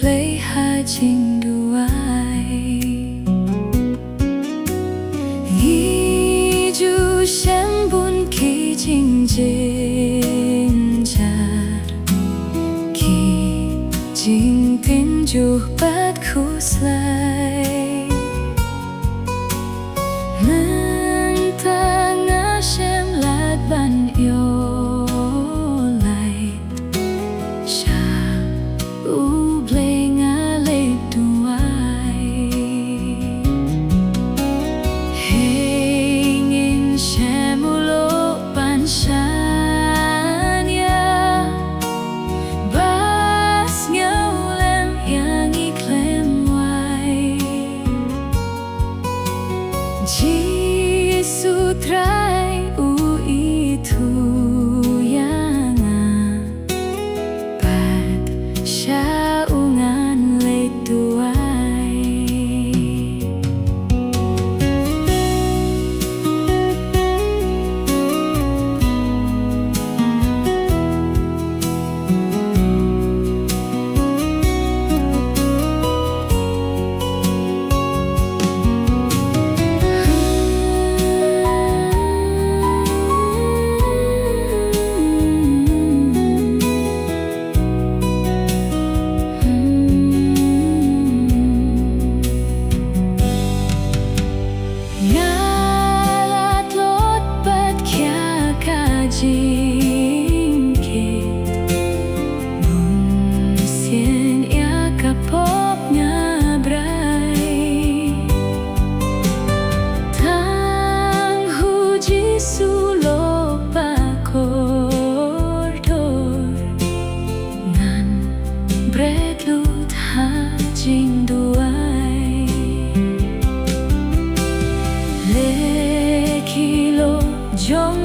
play hai chinh duai nghi du xem bun khi chinh trên char khi chinh tin du bắt khu slay men ta ngã xem lát ban yêu Jisu trai u itu yang bat syaungan le tuai chinh duai le kilo jong